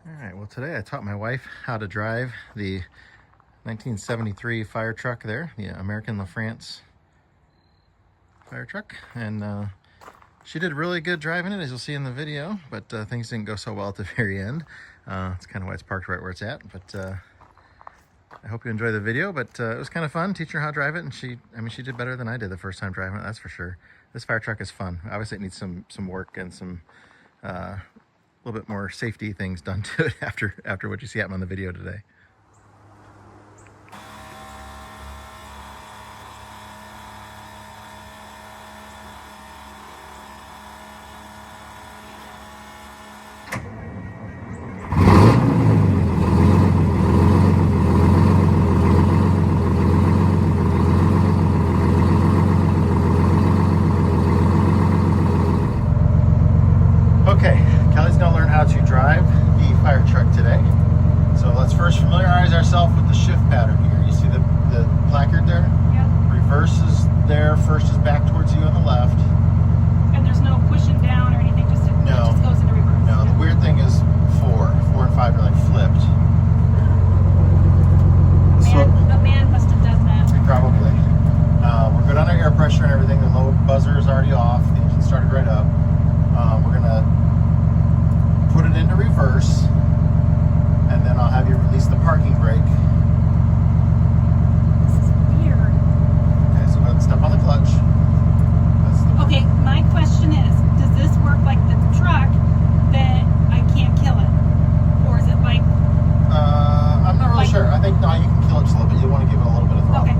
All right, well today I taught my wife how to drive the 1973 fire truck there, the American LaFrance fire truck, and she did really good driving it, as you'll see in the video, but things didn't go so well at the very end. It's kind of why it's parked right where it's at, but I hope you enjoy the video. But it was kind of fun teaching her how to drive it, and she did better than I did the first time driving it, that's for sure. This fire truck is fun. Obviously it needs some work and some a little bit more safety things done to it after what you see happen on the video today. Okay, Kelly's gonna learn how to drive the fire truck today. So let's first familiarize ourselves with the shift pattern here. You see the placard there? Yeah. Reverse is there, first is back towards you on the left. And there's no pushing down or anything, just it just goes into reverse. No, the weird thing is 4 and 5 are like flipped. The man must have done that. Probably. We're good on our air pressure and everything. The low buzzer is already off. The engine started right up. We're gonna put it into reverse, and then I'll have you release the parking brake. This is weird. Okay, so go ahead and step on the clutch. Okay, my question is, does this work like the truck that I can't kill it? Or is it like... I'm not really sure. I think, no, you can kill it just a little bit. You want to give it a little bit of throttle. Okay.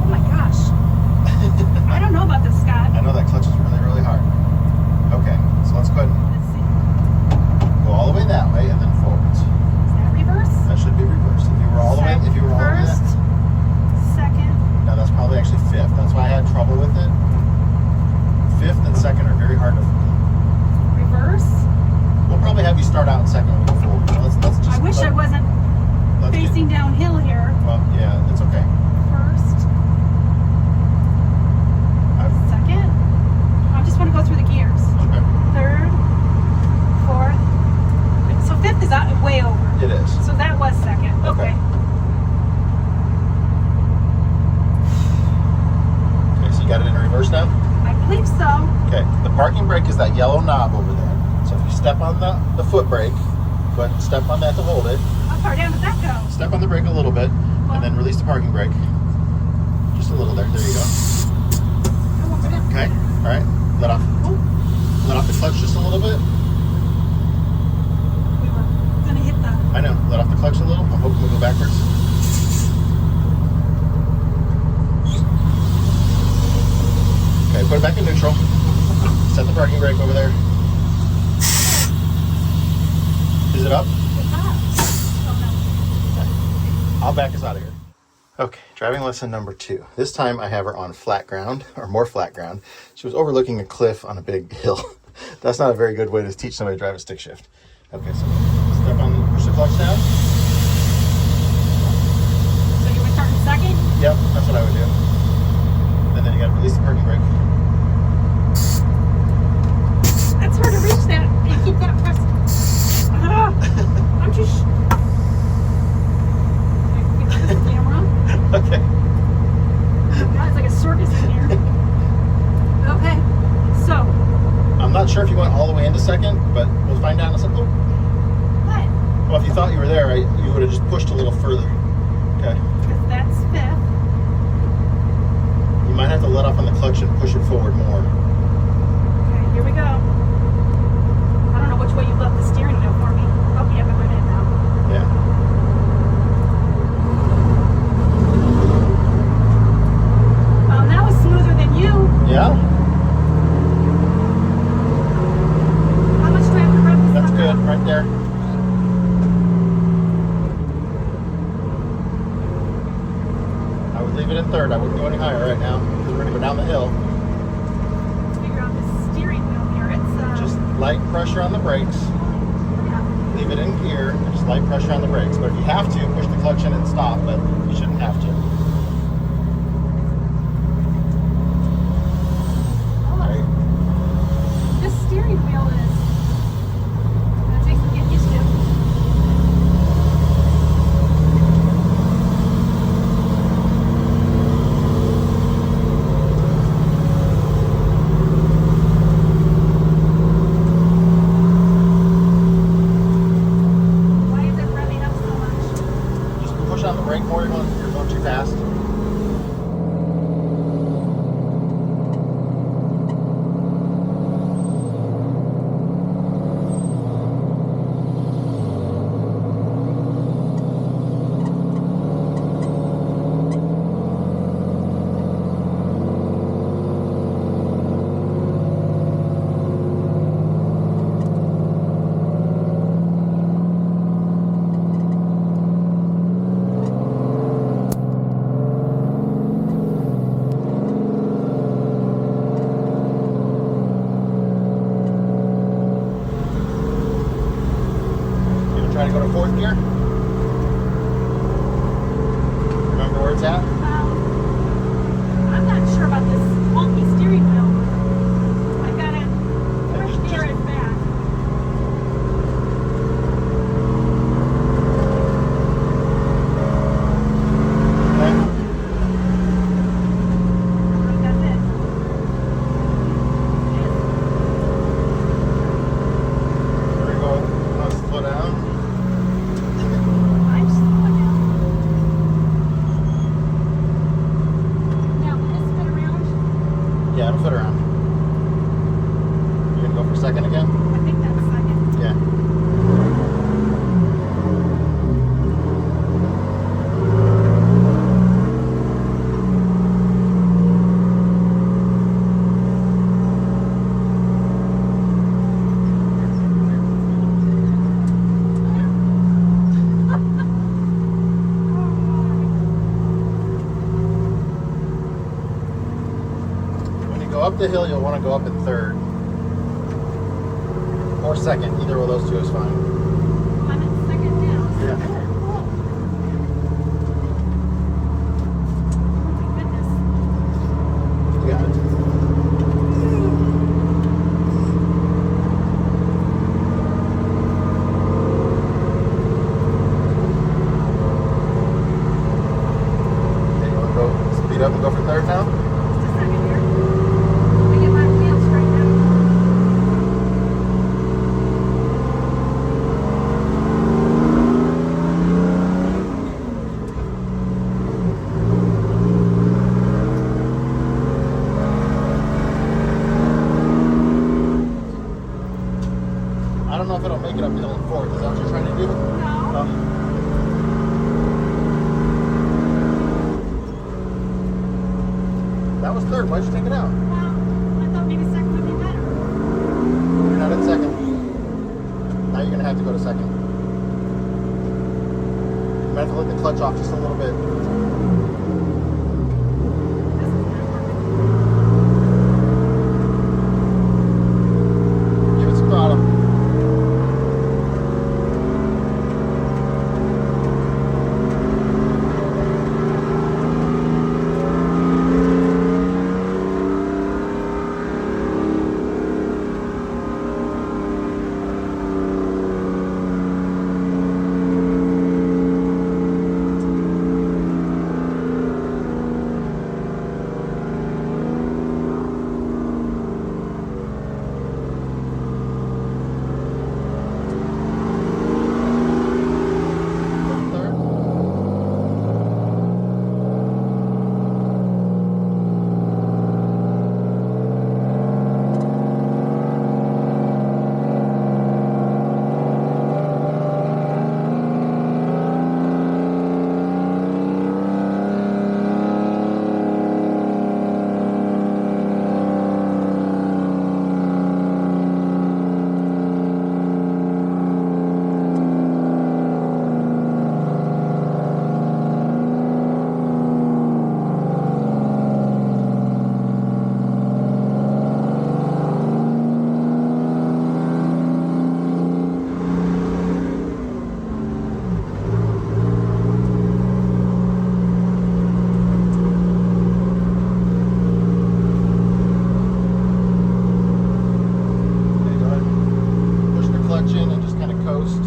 Oh my gosh. I don't know about this, Scott. I know that clutch is really, really hard. Okay, so let's go ahead and Let's see. go all the way that way and then forwards. Is that reverse? That should be reversed. If you were all the way, First, second. no, that's probably actually 5th. That's why I had trouble with it. 5th and 2nd are very hard to. Reverse. We'll probably have you start out in 2nd and go forward. So let's just. I wish I wasn't facing downhill here. Well, yeah, it's okay. First. Second. I just want to go through the gears. Okay. 3rd, 4th. So 5th is out, way over. It is. So that was 2nd. Okay. Okay. Okay, so you got it in reverse now? I believe so. Okay, the parking brake is that yellow knob over there. So if you step on the foot brake, go ahead and step on that to hold it. How far down did that go? Step on the brake a little bit, and then release the parking brake. Just a little there. There you go. Okay, all right. Let off the clutch just a little bit. We were gonna hit the... I know. Let off the clutch a little. I'm hoping we'll go backwards. Okay, put it back in neutral. Set the parking brake over there. Is it up? It's up. Oh I'll back us out of here. Okay, driving lesson number 2. This time I have her on flat ground, or more flat ground. She was overlooking a cliff on a big hill. That's not a very good way to teach somebody to drive a stick shift. Okay, so step on, push the clutch down. no. So you would start in 2nd? Yep, that's what I would do. And then you gotta release the parking brake. That's hard to reach that. You keep that pressed. I'm just... Camera. Okay. God, it's like a circus in here. Okay, so... I'm not sure if you went all the way into 2nd, but we'll find out in a second. Oh. What? Well, if you thought you were there, you would have just pushed a little further. Okay. Because that's 5th. You might have to let off on the clutch and push it forward more. Okay, here we go. I don't know which way you left the steering wheel for me. Oh, yeah, but we're in now. Yeah. That was smoother than you. Yeah? How much do I have to rev this That's sucker good, up? right there. I would leave it in 3rd. I wouldn't go any higher right now, because we're going to go down the hill. Let's figure out this steering wheel here. It's Just light pressure on the brakes. yeah. Leave it in gear, and just light pressure on the brakes. But if you have to, push the clutch in and stop, but you shouldn't have to. Oh, this steering wheel go to fourth gear? Remember where it's at? I'm not sure about this wonky steering wheel. I got it. First gear is back. Okay. That's it. Here we go. Let's slow down. I'm slowing down. Now, will this fit around? Yeah, it'll fit around. You gonna go for second again? I think that's second. Yeah. When you go up the hill, you'll want to go up in third. Or second. Either of those two is fine. I'm at second now. Yeah. Oh my goodness. You got it. Okay, you want to go speed up and go for third now? Just a second here. Let me get my wheels straightened out. I don't know if it'll make it up hill in fourth. Is that what you're trying to do? No. That was third. Why'd you take it out? Well, I thought maybe second would be better. You're not in second. Now you're going to have to go to second. You might have to let the clutch off just a little bit. This is not working. Give it some throttle. Third. Okay, go ahead and push the clutch in and just kind of coast.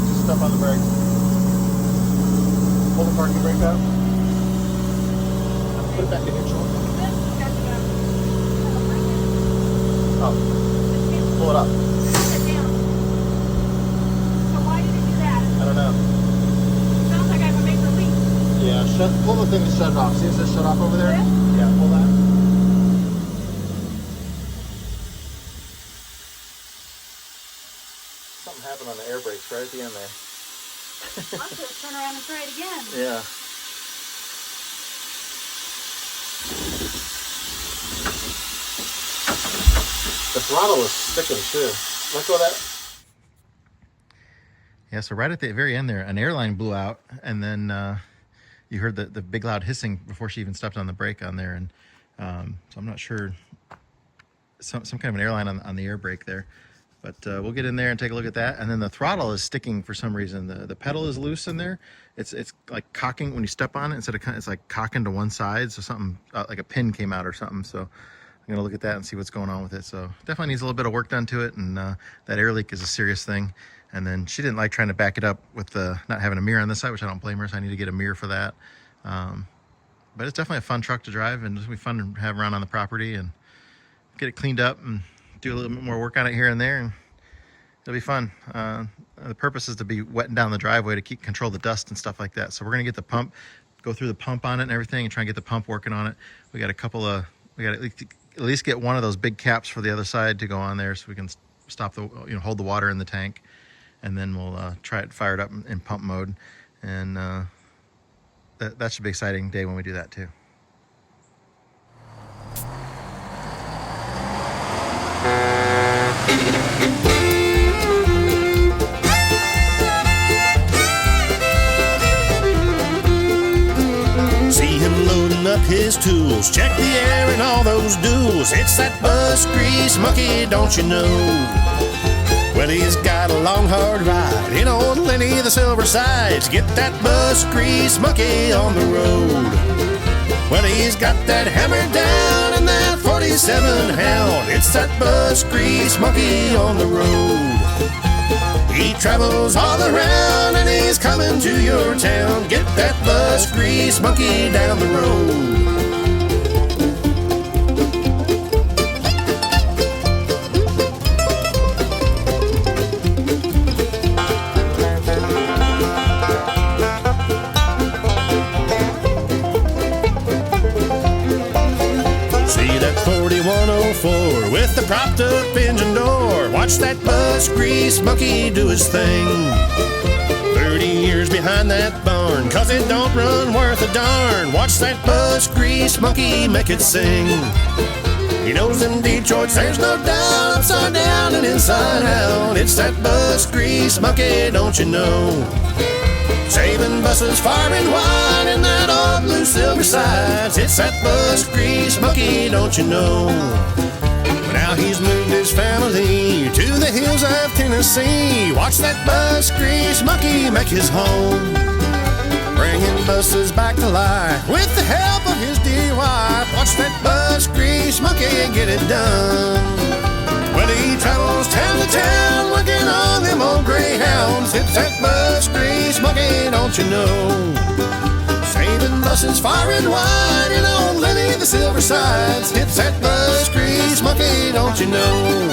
Just step on the brake. Pull the parking brake out. Put it back in neutral. Oh, pull it up. I don't know. Sounds like I have a major leak. Yeah, pull the thing to shut it off. See, it says shut off over there? This? Yeah, pull that. Something happened on the air brakes right at the end there. I'm going to turn around and try it again. Yeah. The throttle is sticking too. Let go of that. Yeah, so right at the very end there, an airline blew out, and then you heard the big loud hissing before she even stepped on the brake on there, and So I'm not sure, some kind of an airline on the air brake there. But we'll get in there and take a look at that. And then the throttle is sticking for some reason. The pedal is loose in there. It's like cocking when you step on it. Instead of, it's like cocking to one side. So something like a pin came out or something. So I'm gonna look at that and see what's going on with it. So definitely needs a little bit of work done to it. And that air leak is a serious thing. And then she didn't like trying to back it up with not having a mirror on this side, which I don't blame her. So I need to get a mirror for that. But it's definitely a fun truck to drive, and it'll be fun to have around on the property and get it cleaned up and do a little bit more work on it here and there, and it'll be fun. The purpose is to be wetting down the driveway to control the dust and stuff like that. So we're gonna get the pump, go through the pump on it and everything, and try and get the pump working on it. We got at least get one of those big caps for the other side to go on there, so we can stop hold the water in the tank, and then we'll try it, fire it up in pump mode, and that should be an exciting day when we do that too. Up his tools, check the air and all those duels. It's that bus grease monkey, don't you know? Well, he's got a long hard ride in old Lenny the Silver Sides. Get that bus grease monkey on the road. Well, he's got that hammer down in that 47 Hound. It's that bus grease monkey on the road. He travels all around and he's coming to your town. Get that bus grease monkey down the road. See that 4104 with the propped up engine door. Watch that bus grease monkey do his thing. 30 years behind that barn, 'cause it don't run worth a darn. Watch that bus grease monkey make it sing. He knows in Detroit there's no doubt, upside down and inside out. It's that bus grease monkey, don't you know? Saving buses far and wide in that old blue Silver Sides. It's that bus grease monkey, don't you know? Now he's moved his family to the hills of Tennessee. Watch that bus grease monkey make his home, bringing buses back to life with the help of his dear wife. Watch that bus grease monkey get it done. Well, he travels town to town looking on them old greyhounds. It's that bus grease monkey, don't you know? Saving buses far and wide in old Lenny the Silver Sides. It's that bus grease monkey, don't you know?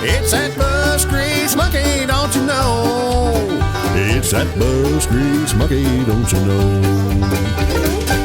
It's that bus grease monkey, don't you know? It's that bus grease monkey, don't you know?